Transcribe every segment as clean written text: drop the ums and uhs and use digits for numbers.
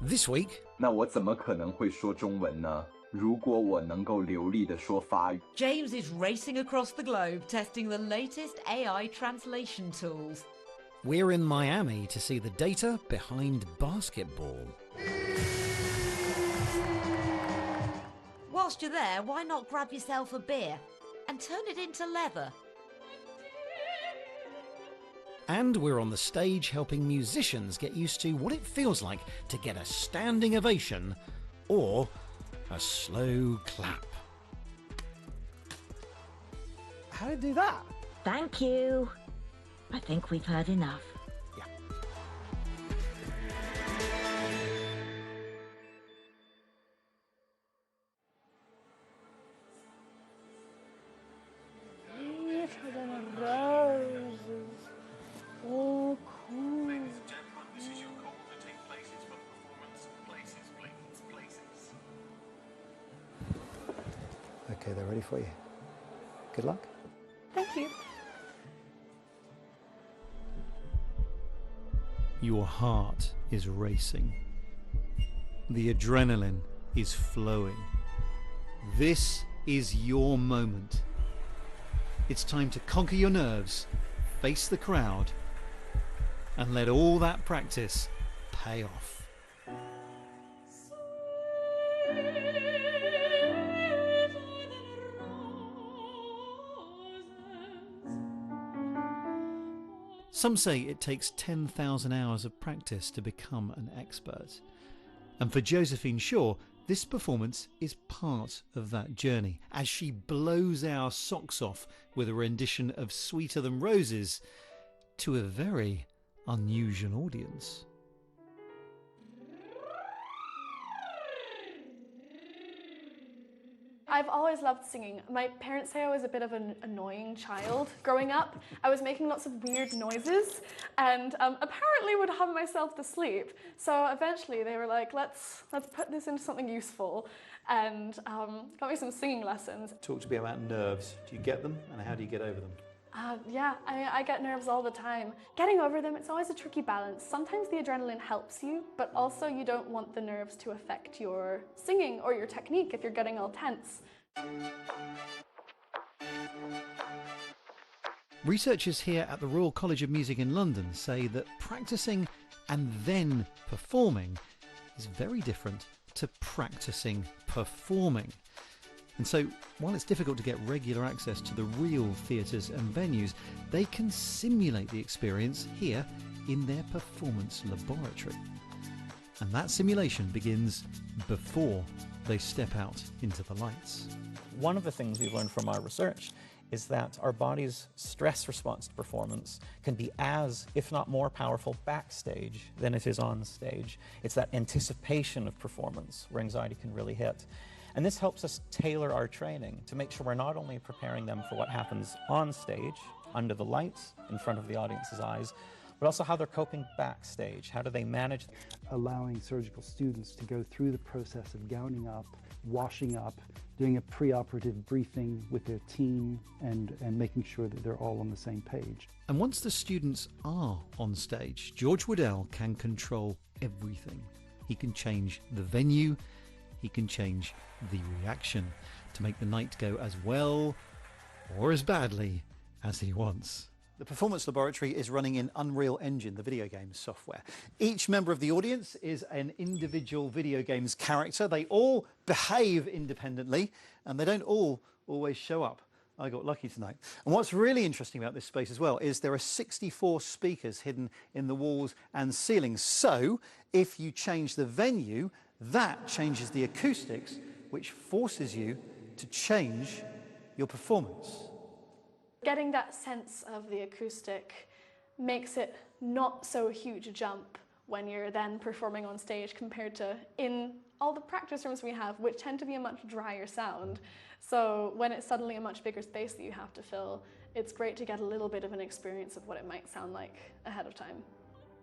This week, 那我怎么可能会说中文呢？如果我能够流利地说法语。 James is racing across the globe testing the latest AI translation tools. we're in Miami to see the data behind basketball. Whilst you're there, why not grab yourself a beer and turn it into leather? And we're on the stage helping musicians get used to what it feels like to get a standing ovation or a slow clap. How did it do that? Thank you. I think we've heard enough. Yeah. Roses. Oh, cool. This is your call to take places for performance. Places. Okay, they're ready for you. Good luck. Thank you. Your heart is racing. The adrenaline is flowing. This is your moment. It's time to conquer your nerves, face the crowd, and let all that practice pay off. Some say it takes 10,000 hours of practice to become an expert. And for Josephine Shaw, this performance is part of that journey as she blows our socks off with a rendition of Sweeter Than Roses to a very unusual audience. I've always loved singing. My parents say I was a bit of an annoying child growing up. I was making lots of weird noises and apparently would hum myself to sleep. So eventually they were like, let's put this into something useful, and got me some singing lessons. Talk to me about nerves. Do you get them, and how do you get over them? Yeah, I get nerves all the time. Getting over them, it's always a tricky balance. Sometimes the adrenaline helps you, but also you don't want the nerves to affect your singing or your technique if you're getting all tense. Researchers here at the Royal College of Music in London say that practicing and then performing is very different to practicing performing. And so, while it's difficult to get regular access to the real theatres and venues, they can simulate the experience here in their performance laboratory. And that simulation begins before they step out into the lights. One of the things we've learned from our research is that our body's stress response to performance can be as, if not more powerful backstage than it is on stage. It's that anticipation of performance where anxiety can really hit. And this helps us tailor our training to make sure we're not only preparing them for what happens on stage, under the lights, in front of the audience's eyes, but also how they're coping backstage. How do they manage? Allowing surgical students to go through the process of gowning up, washing up, doing a pre-operative briefing with their team, and making sure that they're all on the same page. And once the students are on stage, George Woodell can control everything. He can change the venue, he can change the reaction to make the night go as well or as badly as he wants. The Performance Laboratory is running in Unreal Engine, the video game software. Each member of the audience is an individual video games character. They all behave independently and they don't all always show up. I got lucky tonight. And what's really interesting about this space as well is there are 64 speakers hidden in the walls and ceilings. So if you change the venue, that changes the acoustics, which forces you to change your performance. Getting that sense of the acoustic makes it not so huge a jump when you're then performing on stage compared to in all the practice rooms we have, which tend to be a much drier sound. So when it's suddenly a much bigger space that you have to fill, it's great to get a little bit of an experience of what it might sound like ahead of time.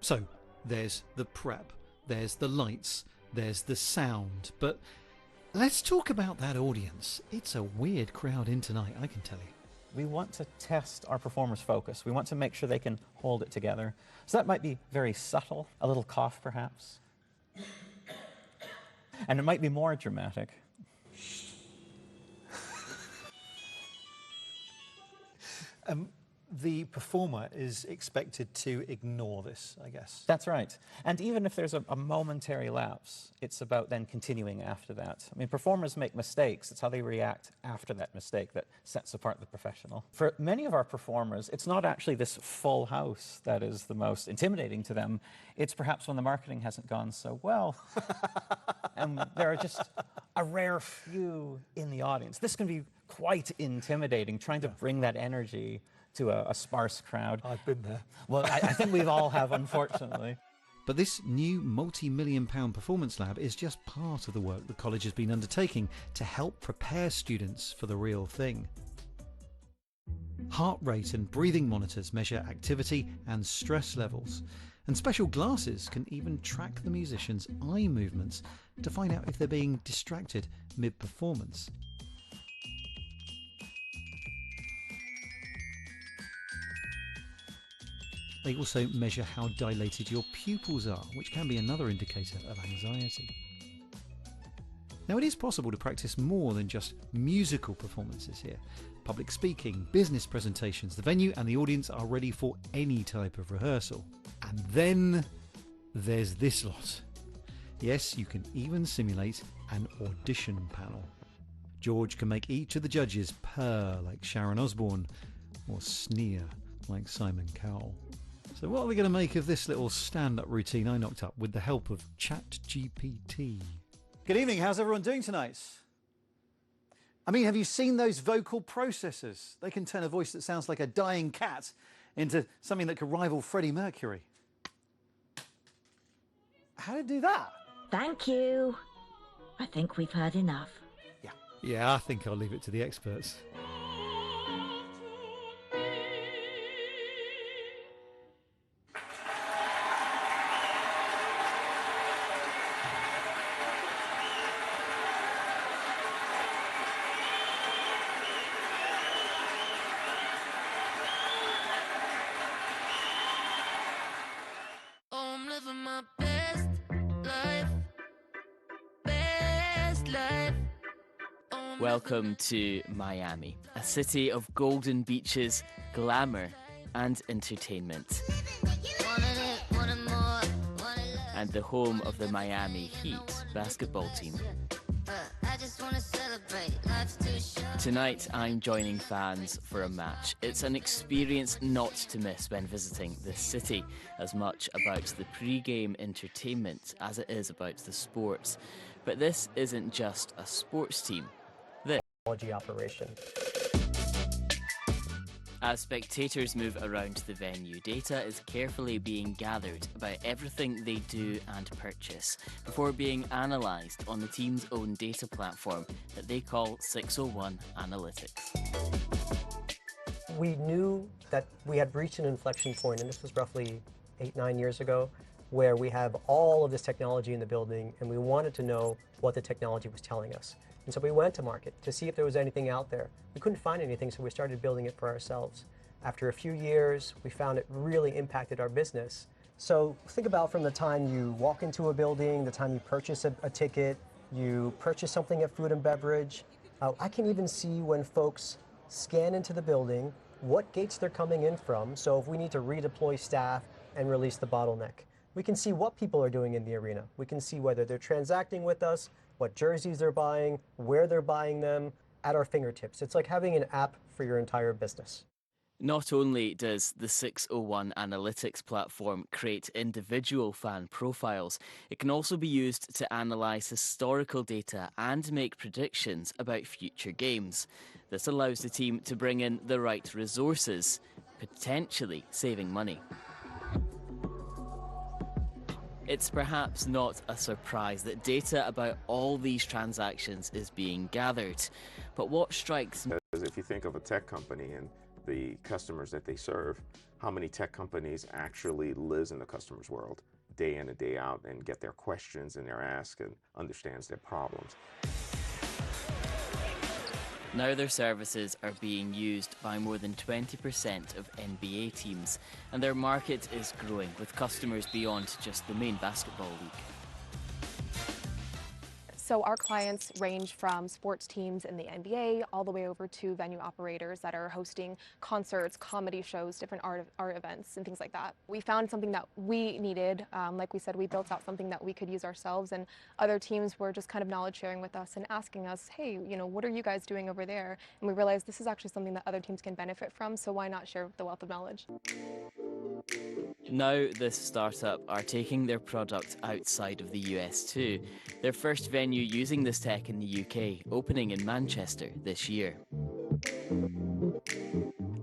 So there's the prep, there's the lights, there's the sound, but let's talk about that audience. It's a weird crowd in tonight, I can tell you. We want to test our performers' focus. We want to make sure they can hold it together. So that might be very subtle, a little cough perhaps. And it might be more dramatic. The performer is expected to ignore this, I guess. That's right. And even if there's a momentary lapse, it's about then continuing after that. I mean, performers make mistakes. It's how they react after that mistake that sets apart the professional. For many of our performers, it's not actually this full house that is the most intimidating to them. It's perhaps when the marketing hasn't gone so well. And there are just a rare few in the audience. This can be quite intimidating, trying to bring that energy to a sparse crowd. I've been there. Well, I think we've all have, unfortunately. But this new multi-million-pound performance lab is just part of the work the college has been undertaking to help prepare students for the real thing. Heart rate and breathing monitors measure activity and stress levels, and special glasses can even track the musicians' eye movements to find out if they're being distracted mid-performance. They also measure how dilated your pupils are, which can be another indicator of anxiety. Now, it is possible to practice more than just musical performances here. Public speaking, business presentations, the venue and the audience are ready for any type of rehearsal. And then there's this lot. Yes, you can even simulate an audition panel. George can make each of the judges purr like Sharon Osbourne or sneer like Simon Cowell. So what are we going to make of this little stand-up routine I knocked up with the help of ChatGPT? Good evening, how's everyone doing tonight? I mean, have you seen those vocal processors? They can turn a voice that sounds like a dying cat into something that could rival Freddie Mercury. How to do that? Thank you. I think we've heard enough. Yeah, I think I'll leave it to the experts. Welcome to Miami, a city of golden beaches, glamour and entertainment. And the home of the Miami Heat basketball team. Tonight I'm joining fans for a match. It's an experience not to miss when visiting this city, as much about the pre-game entertainment as it is about the sports. But this isn't just a sports team. Operation. As spectators move around the venue, data is carefully being gathered about everything they do and purchase before being analysed on the team's own data platform that they call 601 Analytics. We knew that we had reached an inflection point, and this was roughly 8-9 years ago, where we have all of this technology in the building, and we wanted to know what the technology was telling us. And so we went to market to see if there was anything out there. We couldn't find anything, so we started building it for ourselves. After a few years, we found it really impacted our business. So think about from the time you walk into a building, the time you purchase a ticket, you purchase something at food and beverage. I can even see when folks scan into the building, what gates they're coming in from. So if we need to redeploy staff and release the bottleneck, we can see what people are doing in the arena. We can see whether they're transacting with us, what jerseys they're buying, where they're buying them, at our fingertips. It's like having an app for your entire business. Not only does the 601 Analytics platform create individual fan profiles, it can also be used to analyse historical data and make predictions about future games. This allows the team to bring in the right resources, potentially saving money. It's perhaps not a surprise that data about all these transactions is being gathered. But what strikes me... If you think of a tech company and the customers that they serve, how many tech companies actually lives in the customer's world day in and day out and get their questions and their ask and understands their problems. Now their services are being used by more than 20% of NBA teams, and their market is growing with customers beyond just the main basketball league. So our clients range from sports teams in the NBA all the way over to venue operators that are hosting concerts, comedy shows, different art events, and things like that. We found something that we needed. Like we said, we built out something that we could use ourselves, and other teams were just kind of knowledge sharing with us and asking us, hey, you know, what are you guys doing over there? And we realized this is actually something that other teams can benefit from, so why not share the wealth of knowledge? Now this startup are taking their product outside of the US too. Their first venue using this tech in the UK, opening in Manchester this year.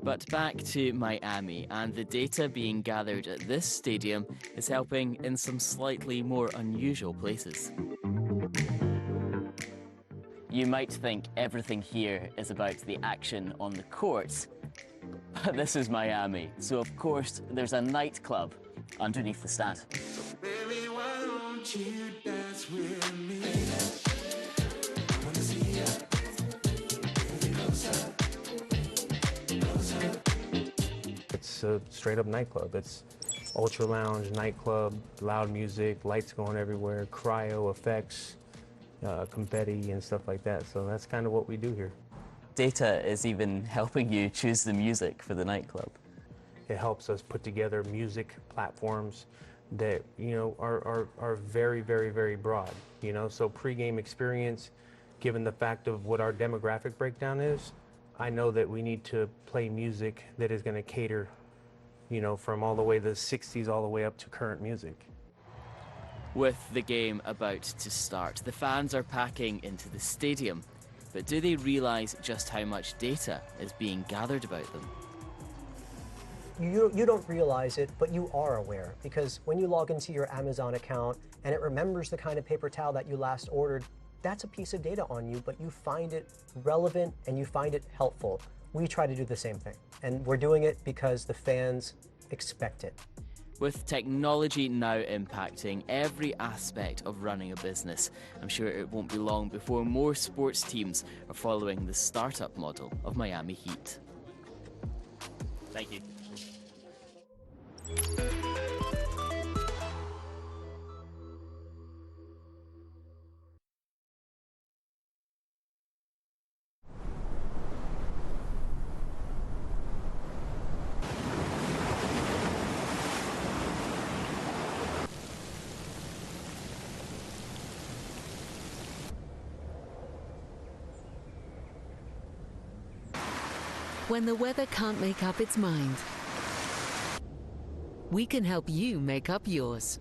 But back to Miami, and the data being gathered at this stadium is helping in some slightly more unusual places. You might think everything here is about the action on the courts, but this is Miami, so of course there's a nightclub underneath the stand. Baby, why don't you dance with me? I wanna see ya. Closer. It's a straight up nightclub. It's ultra lounge nightclub, loud music, lights going everywhere, cryo effects, confetti and stuff like that. So that's kind of what we do here. Data is even helping you choose the music for the nightclub. It helps us put together music platforms that, you know, are very, very, very broad, you know. So pre-game experience, given the fact of what our demographic breakdown is, I know that we need to play music that is going to cater, you know, from all the way the 60s all the way up to current music. With the game about to start, the fans are packing into the stadium. But do they realise just how much data is being gathered about them? You don't realize it, but you are aware, because when you log into your Amazon account and it remembers the kind of paper towel that you last ordered, that's a piece of data on you, but you find it relevant and you find it helpful. We try to do the same thing, and we're doing it because the fans expect it. With technology now impacting every aspect of running a business, I'm sure it won't be long before more sports teams are following the startup model of Miami Heat. Thank you. When the weather can't make up its mind, we can help you make up yours.